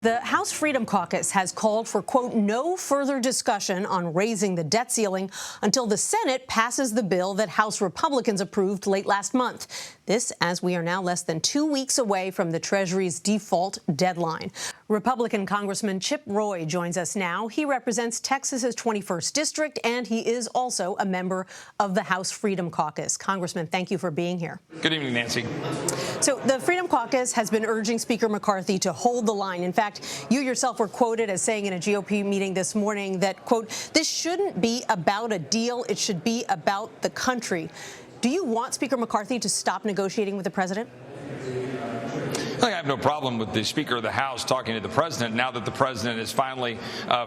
The House Freedom Caucus has called for, quote, no further discussion on raising the debt ceiling until the Senate passes the bill that House Republicans approved late last month. This as we are now less than 2 weeks away from the Treasury's default deadline. Republican Congressman Chip Roy joins us now. He represents Texas's 21st District, and he is also a member of the House Freedom Caucus. Congressman, thank you for being here. Good evening, Nancy. So the Freedom Caucus has been urging Speaker McCarthy to hold the line. In fact, you yourself were quoted as saying in a GOP meeting this morning that, quote, this shouldn't be about a deal. It should be about the country. Do you want Speaker McCarthy to stop negotiating with the president? I have no problem with the Speaker of the House talking to the president now that the president has finally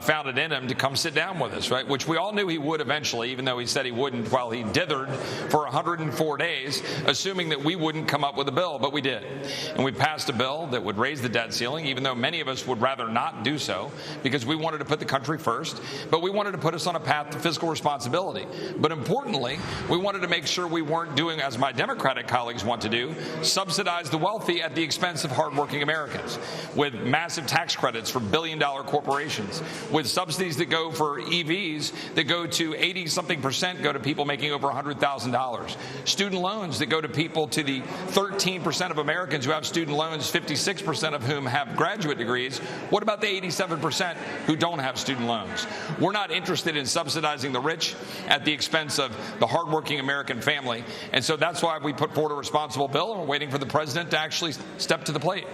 found it in him to come sit down with us, right? Which we all knew he would eventually, even though he said he wouldn't while he dithered for 104 days, assuming that we wouldn't come up with a bill, but we did. And we passed a bill that would raise the debt ceiling, even though many of us would rather not do so, because we wanted to put the country first, but we wanted to put us on a path to fiscal responsibility. But importantly, we wanted to make sure we weren't doing, as my Democratic colleagues want to do, subsidize the wealthy at the expense of hardworking Americans, with massive tax credits for billion-dollar corporations, with subsidies that go for EVs that go to 80-something% go to people making over $100,000, student loans that go to people, to the 13% of Americans who have student loans, 56% of whom have graduate degrees. What about the 87% who don't have student loans? We're not interested in subsidizing the rich at the expense of the hardworking American family, and so that's why we put forward a responsible bill, and we're waiting for the president to actually step to the plate.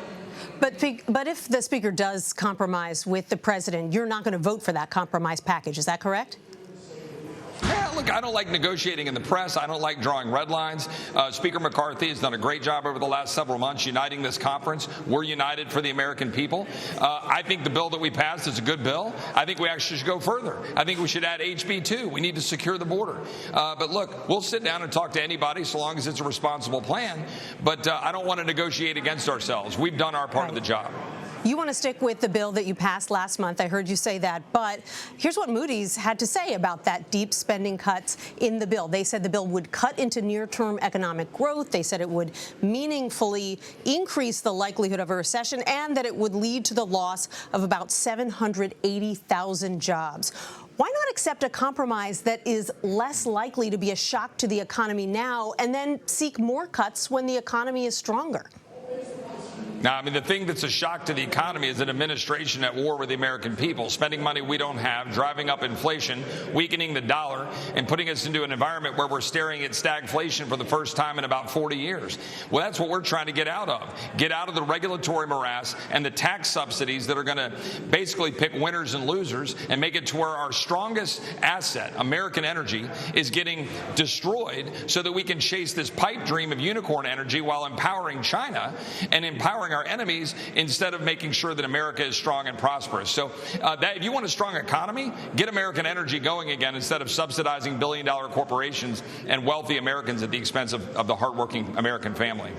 But if the Speaker does compromise with the president, you're not going to vote for that compromise package. Is that correct? Yeah, look, I don't like negotiating in the press. I don't like drawing red lines. Speaker McCarthy has done a great job over the last several months uniting this conference. We're united for the American people. I think the bill that we passed is a good bill. I think we actually should go further. I think we should add HB 2. We need to secure the border. But look, we'll sit down and talk to anybody so long as it's a responsible plan. But I don't want to negotiate against ourselves. We've done our part of the job. You want to stick with the bill that you passed last month. I heard you say that. But here's what Moody's had to say about that deep spending cuts in the bill. They said the bill would cut into near-term economic growth. They said it would meaningfully increase the likelihood of a recession and that it would lead to the loss of about 780,000 jobs. Why not accept a compromise that is less likely to be a shock to the economy now and then seek more cuts when the economy is stronger? Now, I mean, the thing that's a shock to the economy is an administration at war with the American people, spending money we don't have, driving up inflation, weakening the dollar, and putting us into an environment where we're staring at stagflation for the first time in about 40 years. Well, that's what we're trying to get out of. Get out of the regulatory morass and the tax subsidies that are going to basically pick winners and losers and make it to where our strongest asset, American energy, is getting destroyed so that we can chase this pipe dream of unicorn energy while empowering China and empowering our enemies instead of making sure that America is strong and prosperous. So if you want a strong economy, get American energy going again instead of subsidizing billion-dollar corporations and wealthy Americans at the expense of the hardworking American family.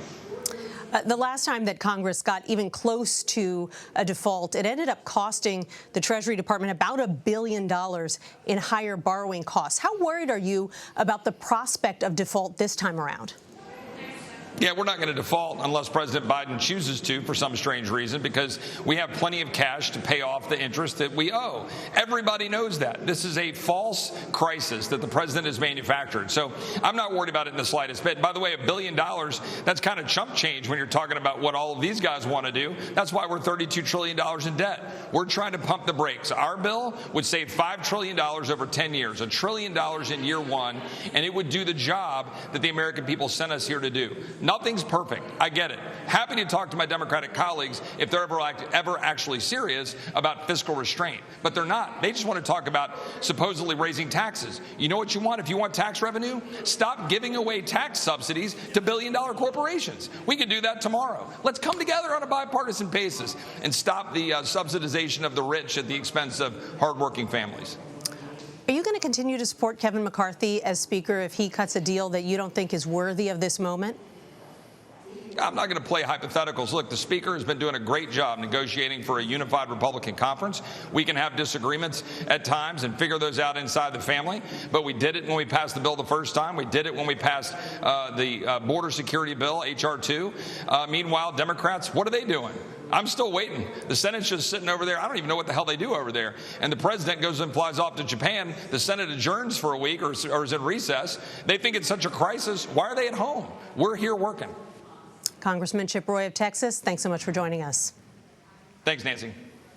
The last time that Congress got even close to a default, it ended up costing the Treasury Department about $1 billion in higher borrowing costs. How worried are you about the prospect of default this time around? Yeah, we're not going to default unless President Biden chooses to for some strange reason, because we have plenty of cash to pay off the interest that we owe. Everybody knows that. This is a false crisis that the president has manufactured. So I'm not worried about it in the slightest bit. By the way, $1 billion, that's kind of chump change when you're talking about what all of these guys want to do. That's why we're $32 trillion in debt. We're trying to pump the brakes. Our bill would save $5 trillion over 10 years, $1 trillion in year one, and it would do the job that the American people sent us here to do. Nothing's perfect. I get it. Happy to talk to my Democratic colleagues if they're ever actually serious about fiscal restraint. But they're not. They just want to talk about supposedly raising taxes. You know what you want? If you want tax revenue, stop giving away tax subsidies to billion-dollar corporations. We could do that tomorrow. Let's come together on a bipartisan basis and stop the subsidization of the rich at the expense of hardworking families. Are you going to continue to support Kevin McCarthy as Speaker if he cuts a deal that you don't think is worthy of this moment? I'm not going to play hypotheticals. Look, the Speaker has been doing a great job negotiating for a unified Republican conference. We can have disagreements at times and figure those out inside the family, but we did it when we passed the bill the first time. We did it when we passed the border security bill, H.R. 2. Meanwhile, Democrats, what are they doing? I'm still waiting. The Senate's just sitting over there. I don't even know what the hell they do over there. And the president goes and flies off to Japan. The Senate adjourns for a week or is in recess. They think it's such a crisis. Why are they at home? We're here working. Congressman Chip Roy of Texas, thanks so much for joining us. Thanks, Nancy.